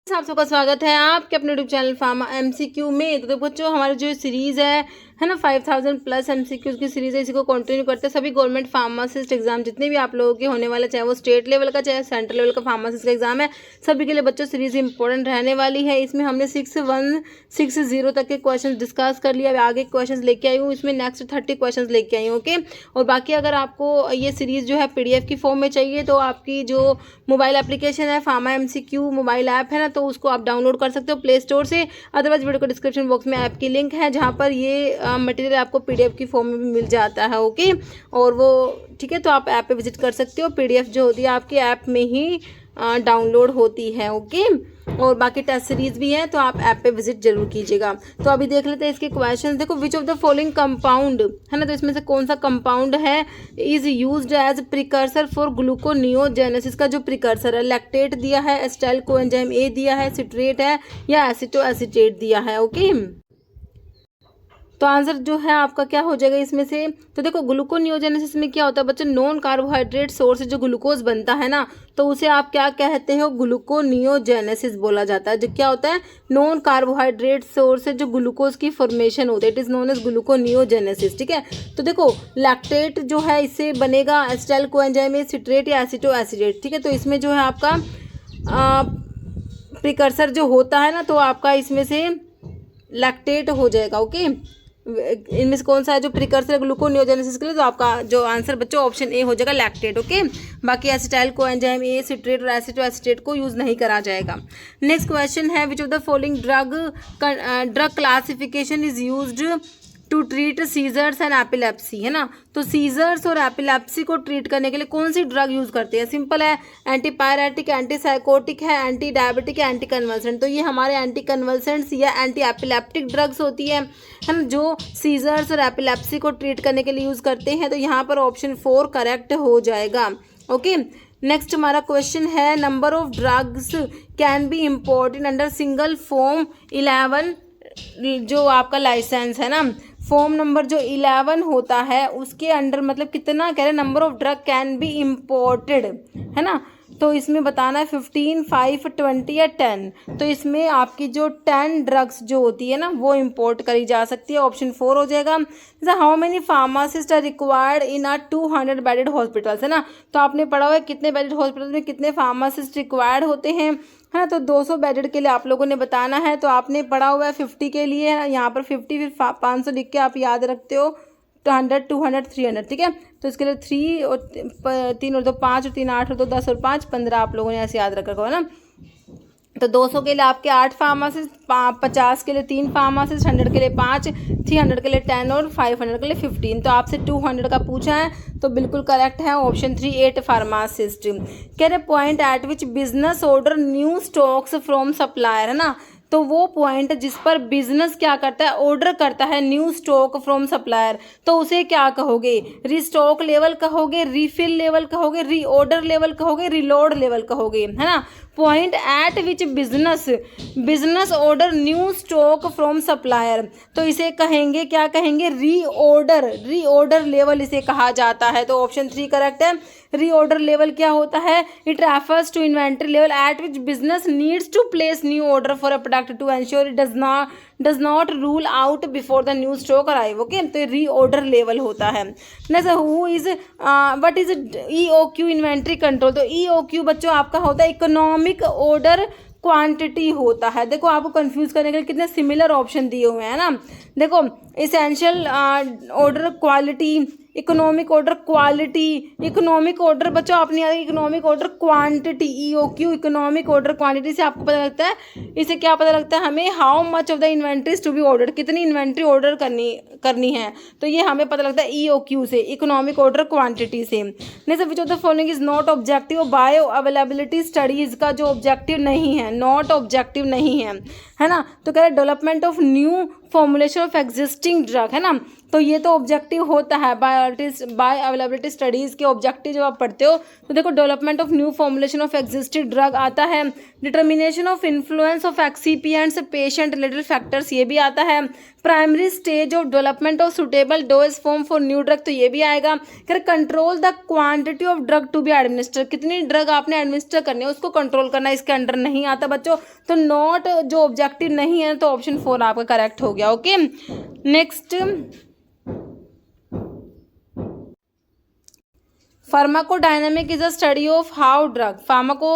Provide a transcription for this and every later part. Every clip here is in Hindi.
आप सबका स्वागत है आपके अपने यूट्यूब चैनल फार्मा एमसीक्यू में। तो बच्चों हमारी जो सीरीज़ है ना 5000 प्लस एमसीक्यूज़ की सीरीज़ है, इसी को कंटिन्यू करते हैं। सभी गवर्नमेंट फार्मासिस्ट एग्जाम जितने भी आप लोगों के होने वाले, चाहे वो स्टेट लेवल का चाहे सेंट्रल लेवल का फार्मासिस्ट का एग्जाम है, सभी के लिए बच्चों सीरीज़ इंपॉर्टेंट रहने वाली है। इसमें हमने 6160 तक के क्वेश्चन डिस्कस कर लिया। आगे क्वेश्चन लेके आई हूँ, इसमें नेक्स्ट 30 क्वेश्चन लेके आई हूँ। ओके, और बाकी अगर आपको ये सीरीज़ जो है PDF की फॉर्म में चाहिए तो आपकी जो मोबाइल एप्लीकेशन है फार्मा एमसीक्यू मोबाइल ऐप है ना, तो उसको आप डाउनलोड कर सकते हो प्ले स्टोर से। अदरवाइज वीडियो को डिस्क्रिप्शन बॉक्स में ऐप की लिंक है जहाँ पर ये मटेरियल आपको PDF की फॉर्म में भी मिल जाता है। ओके, और वो ठीक है, तो आप ऐप पे विजिट कर सकते हो। PDF जो होती है आपकी ऐप में ही डाउनलोड होती है। ओके, और बाकी टेस्ट सीरीज भी है, तो आप ऐप पे विजिट जरूर कीजिएगा। तो अभी देख लेते हैं इसके क्वेश्चन। देखो, which of the following compound है ना, तो इसमें से कौन सा कंपाउंड है is used as precursor for gluconeogenesis का जो प्रिकर्सर है। लैक्टेट दिया है, एसिटाइल कोएंजाइम ए दिया है, सिट्रेट है या एसिटो एसिटेट दिया है। ओके, तो आंसर जो है आपका क्या हो जाएगा इसमें से। तो देखो, ग्लूकोनियोजेनेसिस में क्या होता है बच्चों, नॉन कार्बोहाइड्रेट सोर्स से जो ग्लूकोज बनता है ना, तो उसे आप क्या कहते हो, ग्लूकोनियोजेनेसिस बोला जाता है। जो क्या होता है, नॉन कार्बोहाइड्रेट सोर्स से जो ग्लूकोज की फॉर्मेशन होती है, it is known as gluconeogenesis. ठीक है, तो देखो लैक्टेट जो है इससे बनेगा एसिटाइल कोएंजाइम, सिट्रेट या एसिटो एसिडेट। ठीक है, तो इसमें जो है आपका प्रिकर्सर जो होता है ना, तो आपका इसमें से लैक्टेट हो जाएगा। ओके, इनमें से कौन सा है जो प्रिकर्सर ग्लूकोनियोजेनेसिस के लिए, तो आपका जो आंसर बच्चों ऑप्शन ए हो जाएगा, लैक्टेट। ओके, बाकी एसिटाइल कोएंजाइम ए, सिट्रेट और एसिटो एसिटेट को यूज नहीं करा जाएगा। नेक्स्ट क्वेश्चन है, which of the following drug classification is used to treat seizures and epilepsy, है ना। तो सीजर्स और एपिलेप्सी को ट्रीट करने के लिए कौन सी ड्रग यूज करते हैं। सिंपल है, एंटीपायरेटिक, एंटीसाइकोटिक है, एंटी डायबिटिक, एंटी कन्वल्सेंट। तो ये हमारे एंटी कन्वल्सेंट्स या एंटी एपिलेप्टिक ड्रग्स होती है ना, जो सीजर्स और एपिलेप्सी को ट्रीट करने के लिए यूज करते हैं। तो यहाँ पर ऑप्शन 4 करेक्ट हो जाएगा। ओके, नेक्स्ट हमारा क्वेश्चन है, number of drugs can be imported under single form 11, जो आपका लाइसेंस है ना, फॉर्म नंबर जो 11 होता है उसके अंडर मतलब कितना कह रहे हैं, number of drug can be imported, है ना। तो इसमें बताना है 15, 5, 20 या 10। तो इसमें आपकी जो 10 ड्रग्स जो होती है ना वो इम्पोर्ट करी जा सकती है। ऑप्शन 4 हो जाएगा। जैसे how many pharmacist are required in a 200 bedded hospitals, है ना। तो आपने पढ़ा हुआ है कितने बेडेड हॉस्पिटल में कितने फार्मासिस्ट रिक्वायर्ड होते हैं, है ना। तो 200 बेडेड के लिए आप लोगों ने बताना है। तो आपने पढ़ा हुआ है 50 के लिए, यहाँ पर 50 फिर 500 लिख के आप याद रखते हो, 100, 200, 300। ठीक है, तो इसके लिए 3 और 3 और 2 5 और 3 8 और 2 10 और 5 15 आप लोगों ने ऐसे याद रखा है ना। तो 200 के लिए आपके 8 फार्मासिस्ट, 50 के लिए 3 फार्मासिस्ट, 100 के लिए 5, 300 के लिए 10 और 500 के लिए 15। तो आपसे 200 का पूछा है, तो बिल्कुल करेक्ट है ऑप्शन 3 8 फार्मासिस्ट। कह रहे point eight which business order new stocks from supplier, है ना। तो वो पॉइंट जिस पर बिजनेस क्या करता है, ऑर्डर करता है न्यू स्टॉक फ्रॉम सप्लायर, तो उसे क्या कहोगे, रीस्टॉक लेवल कहोगे, रीफिल लेवल कहोगे, रीऑर्डर लेवल कहोगे, रीलोड लेवल कहोगे, है ना। Point eight which business order new stock from supplier, तो इसे कहेंगे क्या कहेंगे, रीऑर्डर लेवल इसे कहा जाता है। तो ऑप्शन 3 करेक्ट है। रीऑर्डर लेवल क्या होता है, it refers to inventory level at which business needs to place new order for a product to ensure it does not run out before the new stock arrive. Okay, तो रीऑर्डर लेवल होता है। Next, who is what is EOQ inventory control. तो EOQ बच्चों आपका होता है इकोनॉमिक ऑर्डर क्वांटिटी होता है। देखो, आपको कंफ्यूज करने के लिए कितने सिमिलर ऑप्शन दिए हुए हैं ना। देखो, essential order quality, economic order quality, economic order बच्चों अपनी economic order quantity, EOQ economic order quantity से आपको पता लगता है, इसे क्या पता लगता है हमें, how much of the inventories to be order, कितनी इन्वेंट्री ऑर्डर करनी है। तो ये हमें पता लगता है EOQ से, इकोनॉमिक ऑर्डर क्वांटिटी से। Next, which of the following is not objective bio availability studies का जो ऑब्जेक्टिव नहीं है, नॉट ऑब्जेक्टिव नहीं है ना। तो कह रहे development of new formulation of existing drug, है ना। तो ये तो ऑब्जेक्टिव होता है बाय अवेलेबिलिटी स्टडीज़ के ऑब्जेक्टिव जब आप पढ़ते हो तो देखो development of new formulation of existing drug आता है, determination of influence of excipients patient related factors ये भी आता है, primary stage of development of suitable dose form for new drug तो ये भी आएगा, फिर control the quantity of drug to be administer, कितनी ड्रग आपने एडमिनिस्टर करनी है उसको कंट्रोल करना इसके अंडर नहीं आता बच्चों। तो नॉट जो ऑब्जेक्टिव नहीं है तो ऑप्शन 4 आपका करेक्ट हो गया। Okay, next pharmacodynamic is a study of how drug, pharmaco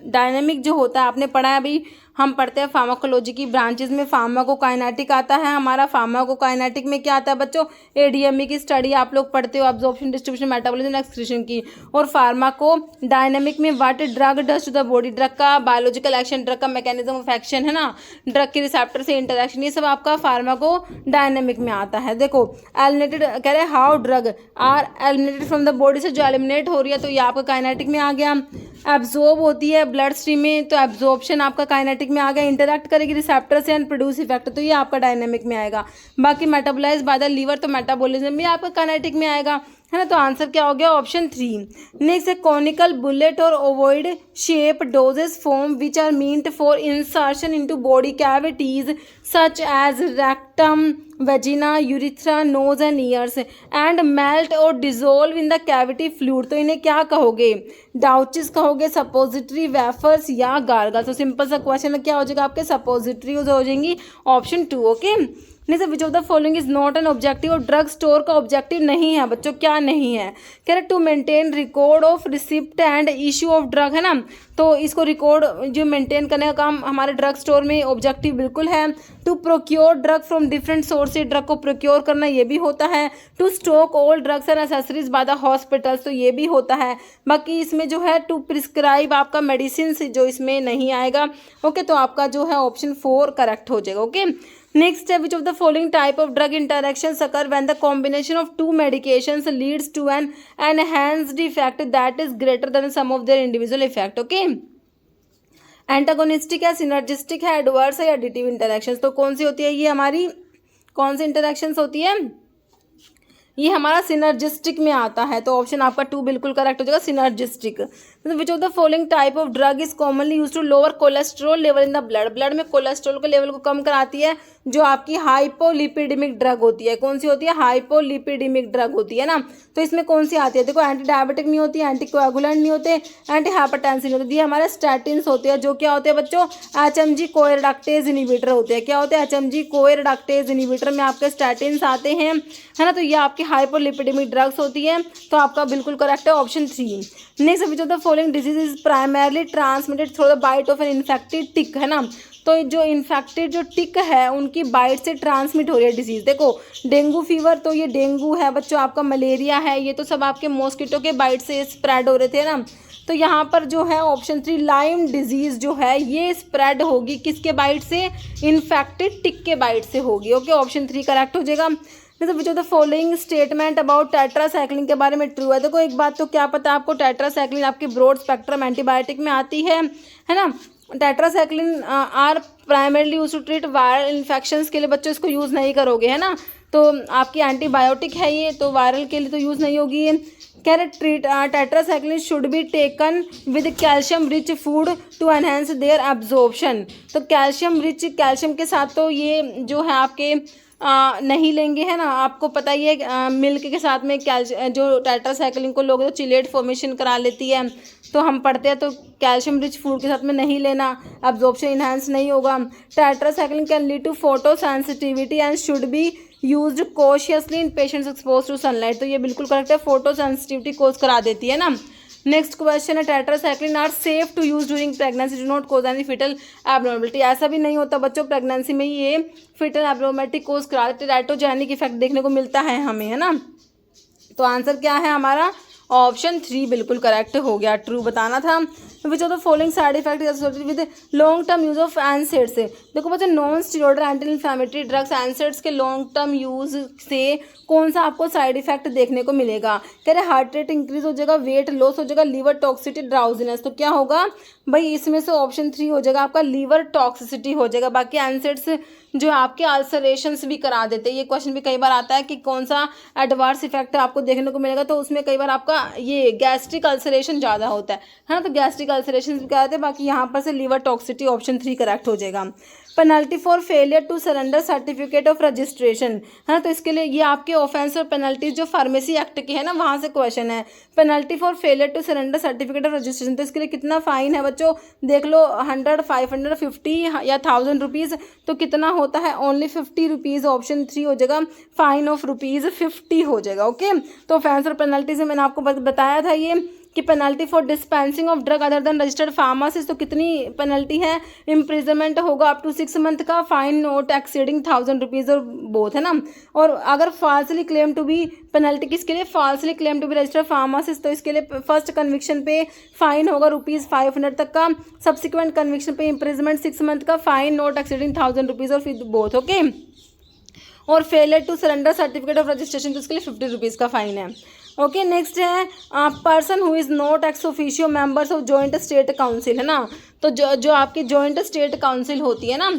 dynamic जो होता है आपने पढ़ा है, अभी हम पढ़ते हैं फार्माकोलॉजी की ब्रांचेस में फार्माकोकाइनेटिक आता है हमारा, फार्माकोकाइनेटिक में क्या आता है बच्चों, एडीएमई की स्टडी आप लोग पढ़ते हो, अब्जॉर्प्शन डिस्ट्रीब्यूशन मेटाबॉलिज्म एक्सक्रीशन की, और फार्माकोडायनेमिक में what drug does to the body, drug का बायोलॉजिकल एक्शन, ड्रग का मैकेनिज्म ऑफ एक्शन, है ना, ड्रग के रिसेप्टर से इंटरेक्शन, ये सब आपका फार्माकोडायनेमिक में आता है। देखो एलिमिनेटेड कह रहे हैं how drug are eliminated from the body से जो एलिमिनेट हो रही है तो ये आपका काइनेटिक में आ गया, एब्जॉर्ब होती है ब्लड स्ट्रीम में तो एब्जॉर्प्शन आपका काइनेटिक में आ गया, इंटरैक्ट करेगी रिसेप्टर से एंड प्रोड्यूस इफेक्ट तो ये आपका डायनेमिक में आएगा। बाकी मेटाबोलाइज बाय द लीवर तो मेटाबॉलिज्म भी आपका काइनेटिक में आएगा, है ना। तो आंसर क्या हो गया ऑप्शन 3। नेक्स्ट है कॉनिकल बुलेट और ovoid shape doses form which are meant for insertion into body cavities such as rectum, vagina, urethra, nose and ears and melt और dissolve in the cavity fluid तो इन्हें क्या कहोगे, डाउचेस कहोगे, सपोजिटरी, वेफर्स या गार्गल। तो सिंपल सा क्वेश्चन क्या हो जाएगा आपके सपोजिटरी हो जाएंगी ऑप्शन 2। ओके, नहीं sir which of the following is not an objective, और ड्रग स्टोर का ऑब्जेक्टिव नहीं है बच्चों, क्या नहीं है, कह रहे to maintain record of receipt and issue of drug, है ना। तो इसको रिकॉर्ड जो मेंटेन करने का काम हमारे ड्रग स्टोर में ऑब्जेक्टिव बिल्कुल है। To procure drug from different sources, drug को प्रोक्योर करना ये भी होता है। To stock all drugs and accessories by the hospitals तो ये भी होता है। बाकी इसमें जो है टू प्रिस्क्राइब आपका मेडिसिन जो इसमें नहीं आएगा। ओके, तो आपका जो है ऑप्शन 4 करेक्ट हो जाएगा। ओके, नेक्स्ट है which of the following type of drug interactions occur when the combination of two medications leads to an enhanced effect that is greater than sum of their individual effect. Okay, antagonistic है, सिनर्जिस्टिक है, एडवर्स है या एडिटिव इंटरेक्शंस तो कौन सी होती है, ये हमारी कौन सी इंटरेक्शंस होती है, ये हमारा सिनर्जिस्टिक में आता है। तो ऑप्शन आपका 2 बिल्कुल करेक्ट हो जाएगा, synergistic. Which of the following type of drug is commonly use to lower cholesterol level in the blood, blood में कोलेस्ट्रॉल के लेवल को कम कराती है जो आपकी हाइपोलिपिडेमिक ड्रग होती है। कौन सी होती है, हाइपोलिपिडेमिक ड्रग होती है ना। तो इसमें कौन सी आती है, देखो एंटी डायबिटिक नहीं होती, एंटी कोएगुलेंट नहीं होते, एंटी हाइपरटेंसिव नहीं होती, ये हमारे स्टैटिन्स होते हैं जो क्या होते हैं बच्चों, HMG कोएरेडाक्टेज इनिबिटर होते हैं। क्या होते हैं, HMG कोएरेडाक्टेज इनिबिटर में आपके स्टैटिन्स आते हैं, है ना। तो ये आपकी हाइपोलिपिडेमिक ड्रग्स होती है। तो आपका बिल्कुल करेक्ट है option 3। Next which of the following disease is primarily transmitted through the bite of an infected tick, है ना। तो जो इन्फेक्टेड जो टिक है उनकी बाइट से ट्रांसमिट हो रही है डिजीज। देखो डेंगू फीवर तो ये डेंगू है बच्चों, आपका मलेरिया है, ये तो सब आपके मॉस्किटो के बाइट से स्प्रेड हो रहे थे ना। तो यहाँ पर जो है ऑप्शन 3 लाइम डिजीज जो है ये स्प्रेड होगी किसके बाइट से, इन्फेक्टेड टिक के बाइट से होगी। ओके, ऑप्शन 3 करेक्ट हो जाएगा। विच of the following statement about tetracycline के बारे में ट्रू है। देखो एक बात तो क्या पता आपको, टेट्रासाइक्लिन आपकी ब्रॉड स्पेक्ट्रम एंटीबायोटिक में आती है ना। Tetracycline are primarily use to treat viral infections के लिए बच्चों इसको यूज़ नहीं करोगे, है ना। तो आपकी एंटीबायोटिक है ये, तो वायरल के लिए तो यूज़ नहीं होगी ये। कह रहे tetracycline should be taken with calcium rich food to enhance their absorption. तो कैल्शियम रिच, कैल्शियम के साथ तो ये जो है आपके नहीं लेंगे, है ना। आपको पता ही है मिल्क के साथ में जो टेट्रासाइक्लिन को लोग तो चिलेट फॉर्मेशन करा लेती है, तो हम पढ़ते हैं तो कैल्शियम रिच फूड के साथ में नहीं लेना, एब्जॉर्प्शन इन्हांस नहीं होगा। Tetracycline can lead to photo sensitivity and should be used cautiously in patients expose to sunlight. तो ये बिल्कुल करेक्ट है, फोटो सेंसिटिविटी कोज करा देती है ना। नेक्स्ट क्वेश्चन है tetracycline are safe to use during pregnancy, do not cause any fetal abnormality. ऐसा भी नहीं होता बच्चों, प्रेगनेंसी में ही ये फिटल एब्नॉर्मलिटी कोज करा देते, टेराटोजेनिक इफेक्ट देखने को मिलता है हमें, है ना। तो आंसर क्या है हमारा ऑप्शन 3 बिल्कुल करेक्ट हो गया, ट्रू बताना था। विच of the following side effect associated with long term use of NSAIDs. देखो बच्चों non steroidal anti inflammatory drugs NSAIDs के लॉन्ग टर्म यूज से कौन सा आपको साइड इफेक्ट देखने को मिलेगा। कह रहे हार्ट रेट इंक्रीज हो जाएगा, वेट लॉस हो जाएगा, लीवर टॉक्सिटी, ड्राउजीनेस। तो क्या होगा, भाई इसमें से ऑप्शन 3 हो जाएगा आपका लीवर टॉक्सिसिटी हो जाएगा। बाकी आंसर्स जो आपके अल्सरेशंस भी करा देते हैं। ये क्वेश्चन भी कई बार आता है कि कौन सा एडवर्स इफेक्ट आपको देखने को मिलेगा, तो उसमें कई बार आपका ये गैस्ट्रिक अल्सरेशन ज़्यादा होता है ना, तो गैस्ट्रिक अल्सरेशन भी कराते हैं। बाकी यहाँ पर से लीवर टॉक्सिसिटी ऑप्शन 3 करेक्ट हो जाएगा। Penalty for failure to surrender certificate of registration है ना, तो इसके लिए ये आपके ऑफेंस और पेनल्टीज जो फार्मेसी एक्ट के है ना वहाँ से क्वेश्चन है। Penalty for failure to surrender certificate of registration, तो इसके लिए कितना फाइन है बच्चों देख लो, 100, 550 या 1000 रुपीज़, तो कितना होता है ओनली 50 रुपीज़। ऑप्शन 3 हो जाएगा फाइन ऑफ ₹50 हो जाएगा। ओके, तो ऑफेंस और पेनल्टी से मैंने आपको बताया था ये कि penalty for dispensing of drug other than registered pharmacist, तो कितनी पेनल्टी है, इम्प्रिजनमेंट होगा अप टू 6 मंथ का, फाइन नॉट एक्सीडिंग 1000 रुपीज़ और बोथ है ना। और अगर falsely claim to be, penalty किसके लिए, falsely claim to be registered pharmacist, तो इसके लिए फर्स्ट कन्विक्शन पे फाइन होगा ₹500 तक का, सब्सिक्वेंट कन्विक्शन पे इम्प्रिजनमेंट 6 मंथ का, फाइन नॉट एक्सीडिंग 1000 रुपीज़ और फिर बोथ। ओके, और failure to surrender certificate of registration, तो इसके लिए 50 रुपीज़ का फाइन है। ओके, नेक्स्ट है person who is not ex officio members of joint state council है ना, तो जो आपकी जॉइंट स्टेट काउंसिल होती है ना,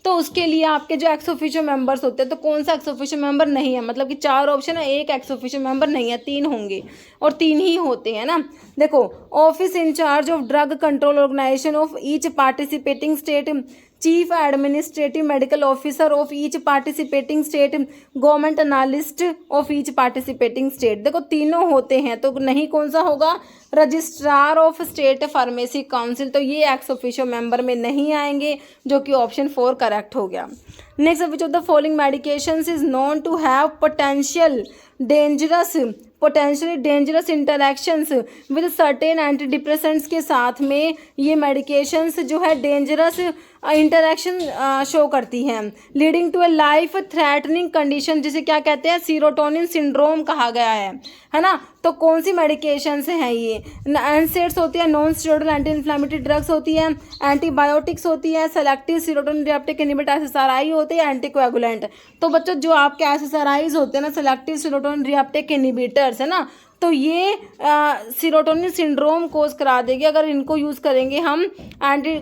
तो उसके लिए आपके जो एक्स ऑफिशियो मेंबर्स होते हैं, तो कौन सा एक्स ऑफिशियो मेंबर नहीं है, मतलब कि 4 ऑप्शन है, एक एक्स ऑफिशियो मेंबर नहीं है, 3 होंगे और 3 ही होते हैं ना। देखो, office incharge of drug control organisation of each participating state, chief administrative medical officer of each participating state, government analyst of each participating state, देखो तीनों होते हैं, तो नहीं कौन सा होगा, registrar of state pharmacy council, तो ये एक्स ऑफिशियो मेंबर में नहीं आएंगे, जो कि ऑप्शन 4 करेक्ट हो गया। Next, which of the following medications is known to have potentially dangerous interactions with certain anti depressants, के साथ में ये मेडिकेशंस जो है डेंजरस इंटरेक्शन शो करती हैं, leading to a life threatening condition, जिसे क्या कहते हैं, सीरोटोनिन सिंड्रोम कहा गया है ना। तो कौन सी मेडिकेशंस हैं ये, एनसेड्स होती है, non steroidal anti inflammatory drugs होती है, एंटीबायोटिक्स होती है, selective serotonin receptor inhibitor SSRI होते हैं, एंटीकोएगुलेंट। तो बच्चों जो आपके SSRIs होते हैं ना, सेलेक्टिव सीरोटोनिन रिसेप्टर इनहिबिटर्स है ना, तो ये सीरोटोनिन सिंड्रोम कोज करा देगी अगर इनको यूज़ करेंगे हम एंटी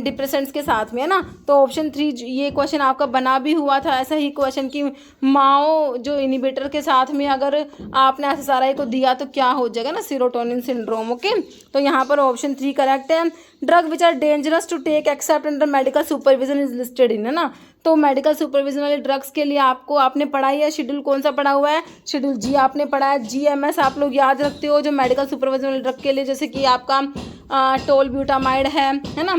डिप्रेसेंट्स के साथ में, है ना। तो ऑप्शन 3 ये क्वेश्चन आपका बना भी हुआ था ऐसा ही क्वेश्चन कि माओ जो इनिबिटर के साथ में अगर आपने SSRI को दिया तो क्या हो जाएगा ना, सीरोटोनिन सिंड्रोम। ओके, तो यहाँ पर ऑप्शन 3 करेक्ट है। Drug which are dangerous to take except under medical supervision is listed in, है ना। तो मेडिकल सुपरविजन वाले ड्रग्स के लिए आपने पढ़ा है, शेड्यूल कौन सा पढ़ा हुआ है, शेड्यूल जी आपने पढ़ा है। GMS आप लोग याद रखते हो, जो मेडिकल सुपरविजन वाले ड्रग के लिए, जैसे कि आपका टोलब्यूटामाइड है ना,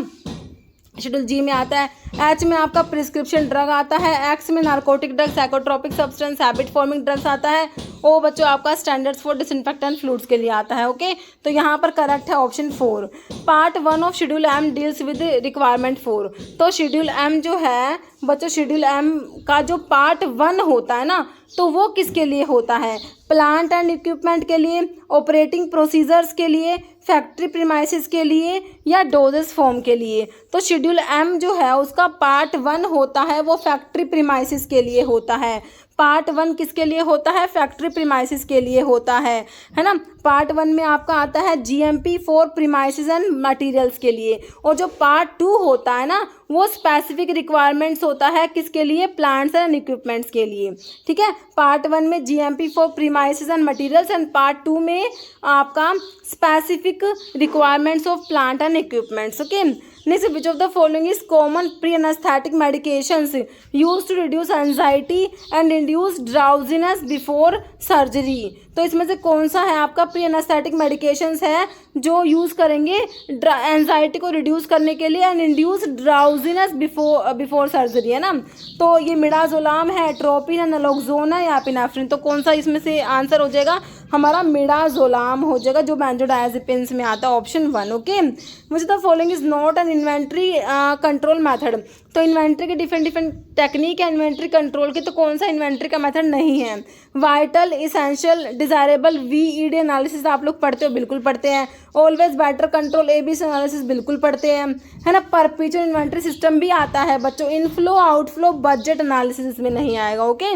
शेड्यूल जी में आता है। H में आपका प्रिस्क्रिप्शन ड्रग आता है, X में narcotic drug, psychotropic substance, habit forming drugs आता है, O बच्चों आपका स्टैंडर्ड्स फॉर डिसइंफेक्टेंट फ्लूइड्स के लिए आता है। ओके, तो यहाँ पर करेक्ट है option 4। Part 1 of schedule M deals with requirement 4, तो शेड्यूल M जो है बच्चों, शेड्यूल M का जो पार्ट 1 होता है ना, तो वो किसके लिए होता है, प्लांट एंड इक्विपमेंट के लिए, ऑपरेटिंग प्रोसीजर्स के लिए, फैक्ट्री प्रीमाइसिस के लिए, या डोजेस फॉर्म के लिए। तो शेड्यूल M जो है उसका पार्ट 1 होता है वो फैक्ट्री प्रीमाइसिस के लिए होता है। पार्ट 1 किसके लिए होता है, फैक्ट्री प्रीमाइसिस के लिए होता है ना। पार्ट 1 में आपका आता है GMP for premises and materials के लिए, और जो पार्ट 2 होता है ना वो स्पेसिफिक रिक्वायरमेंट्स होता है किसके लिए, प्लांट्स एंड इक्विपमेंट्स के लिए। ठीक है, पार्ट 1 में GMP for premises and materials, and part 2 में आपका specific requirements of plant and equipments. Okay, next, which of the following is common pre anaesthetic medications used to reduce anxiety and induce drowsiness before surgery, तो इसमें से कौन सा है आपका प्री एनेस्थेटिक मेडिकेशंस है जो यूज़ करेंगे एंजाइटी को रिड्यूस करने के लिए and induce drowsiness before surgery, है ना। तो ये मिडाजोलाम है, एट्रोपिन है, नलोक्सोन है, या एपिनेफ्रिन, तो कौन सा इसमें से आंसर हो जाएगा हमारा, मिडाजोलाम हो जाएगा, जो बेंजोडायजेपिन्स में आता है, option 1। Okay, which the following is not N inventory control method, तो इन्वेंट्री के डिफरेंट टेक्निक है इन्वेंट्री कंट्रोल की, तो कौन सा इन्वेंट्री का मेथड नहीं है। Vital, essential, desirable, VED analysis आप लोग पढ़ते हो, बिल्कुल पढ़ते हैं। Always better control, ABC analysis बिल्कुल पढ़ते हैं, है ना। परपेचुअल इन्वेंट्री सिस्टम भी आता है बच्चों, इनफ्लो आउटफ्लो बजट एनालिसिस इसमें नहीं आएगा। ओके,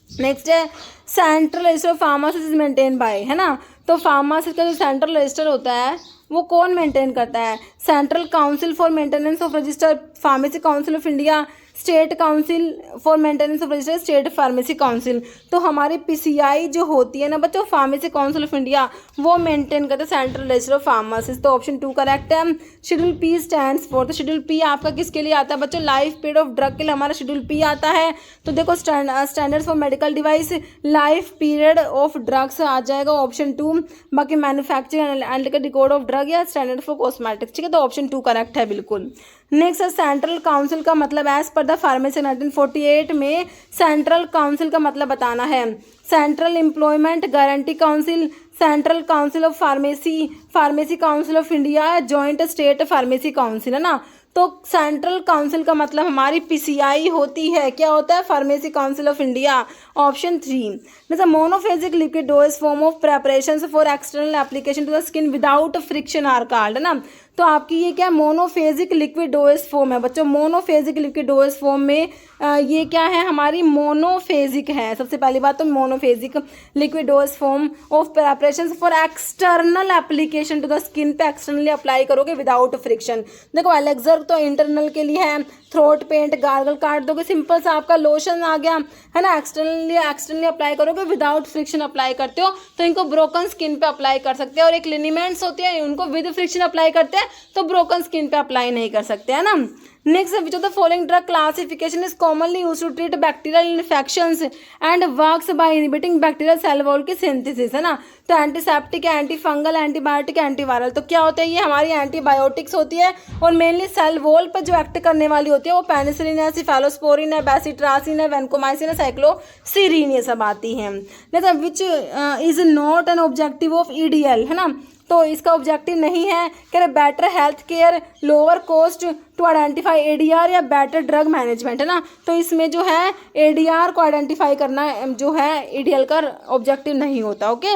नेक्स्ट है central register of pharmacist is maintain by, है ना। तो फार्मासिस्ट का जो सेंट्रल रजिस्टर होता है वो कौन मेंटेन करता है? Central council for maintenance of register pharmacy council of India, state council for maintenance of register state pharmacy council. तो हमारी पीसीआई जो होती है ना बच्चों, फार्मेसी काउंसिल ऑफ इंडिया, वो मेंटेन करते हैं सेंट्रल रजिस्टर ऑफ फार्मासिस्ट। तो ऑप्शन 2 करेक्ट है। शेड्यूल पी स्टैंड्स फॉर, तो शेड्यूल पी आपका किसके लिए आता है बच्चों? लाइफ पीरियड ऑफ ड्रग के लिए हमारा शेड्यूल पी आता है। तो देखो standards for medical device, life period of drugs आ जाएगा ऑप्शन 2। बाकी manufacturing and record of drug या स्टैंडर्ड फॉर कॉस्मेटिक्स, ठीक है। तो ऑप्शन 2 करेक्ट है बिल्कुल। नेक्स्ट है सेंट्रल काउंसिल का मतलब, एज पर द फार्मेसी 1948 में सेंट्रल काउंसिल का मतलब बताना है। Central employment guarantee council, central council of pharmacy, pharmacy council of India, joint state pharmacy council, है ना। तो सेंट्रल काउंसिल का मतलब हमारी पीसीआई होती है। क्या होता है? Pharmacy council of India, option 3। जैसे monophasic liquid dose form of preparation for external application to the skin without friction are called, है ना। तो आपकी ये क्या मोनोफेजिक लिक्विड डोज फॉर्म है बच्चों। मोनोफेजिक लिक्विड डोज फॉर्म में ये क्या है? हमारी मोनोफेजिक है। सबसे पहली बात तो monophasic liquid dose form of preparation for external application to the skin पे एक्सटर्नली अप्लाई करोगे विदाउट फ्रिक्शन। देखो एलेक्सर तो इंटरनल के लिए है, थ्रोट पेंट गार्गल काट दोगे, सिंपल सा आपका लोशन आ गया, है ना। एक्सटर्नली अप्लाई करोगे, विदाउट फ्रिक्शन अप्लाई करते हो तो इनको ब्रोकन स्किन पे अप्लाई कर सकते हैं। और एक लिनीमेंट्स होते हैं, उनको विद फ्रिक्शन अप्लाई करते हैं तो ब्रोकन स्किन पे अप्लाई नहीं कर सकते, है ना। Next, which of the following drug classification is commonly used to treat bacterial infections and works by inhibiting bacterial cell wall की सिंथेसिस, है ना। तो antiseptic, anti fungal, antibiotic, antiviral, तो क्या होता है? ये हमारी एंटीबायोटिक्स होती है और मेनली सेल वॉल पर जो एक्ट करने वाली होती है वो पेनिसिलिन है, सिफेलोस्पोरिन है, बेसिट्रासिन है, वैनकोमाइसिन है, साइक्लोसिरीन, ये सब आती हैं। Next, which is not an objective of EDL, है ना। तो इसका ऑब्जेक्टिव नहीं है कि better health care, lower cost to identify ADR या बेटर ड्रग मैनेजमेंट, है ना। तो इसमें जो है एडीआर को आइडेंटिफाई करना जो है ईडीएल का ऑब्जेक्टिव नहीं होता। ओके,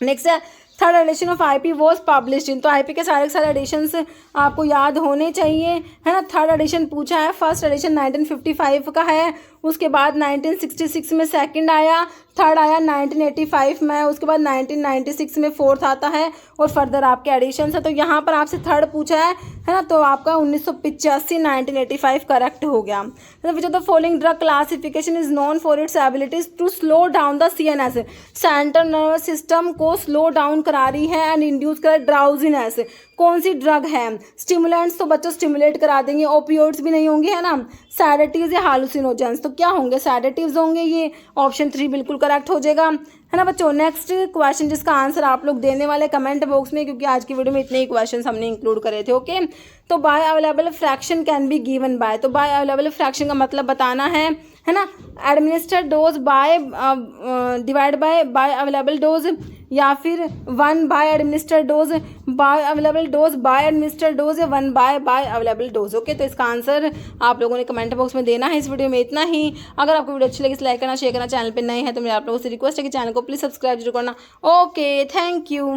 नेक्स्ट है third edition of IP was published in, तो आईपी के सारे एडिशंस आपको याद होने चाहिए, है ना। थर्ड एडिशन पूछा है, फर्स्ट एडिशन 1955 का है, उसके बाद 1966 में सेकंड आया, थर्ड आया 1985 में, उसके बाद 1996 में फोर्थ आता है और फर्दर आपके एडिशन है। तो यहाँ पर आपसे थर्ड पूछा है ना, तो आपका 1985 1985 करेक्ट हो गया। Which of the following drug classification is known for its abilities to slow down the CNS, central nervous system को स्लो डाउन करा रही है एंड इंड्यूस कर ड्राउजीनेस। कौन सी ड्रग है? स्टिमुलेंट्स तो बच्चों स्टिमुलेट करा देंगे, ओपियोइड्स भी नहीं होंगे, है ना। सैडेटिव्स या हालुसिनोजेंस, तो क्या होंगे? सैडेटिव्स होंगे। ये ऑप्शन 3 बिल्कुल करेक्ट हो जाएगा, है ना बच्चों। नेक्स्ट क्वेश्चन जिसका आंसर आप लोग देने वाले कमेंट बॉक्स में, क्योंकि आज की वीडियो में इतने ही क्वेश्चन हमने इंक्लूड करे थे। ओके, तो bioavailable fraction can be given by, तो बाय अवेलेबल फ्रैक्शन का मतलब बताना है ना। Administered dose by divide by available dose, या फिर 1 by administered dose by available dose, by administered dose, या 1 बाय अवेलेबल डोज। ओके, तो इसका आंसर आप लोगों ने कमेंट बॉक्स में देना है। इस वीडियो में इतना ही। अगर आपको वीडियो अच्छी लगी तो लाइक करना, शेयर करना, चैनल पे नए हैं तो मेरे आप लोगों से रिक्वेस्ट है कि चैनल को प्लीज़ सब्सक्राइब जरूर करना। Okay, thank you.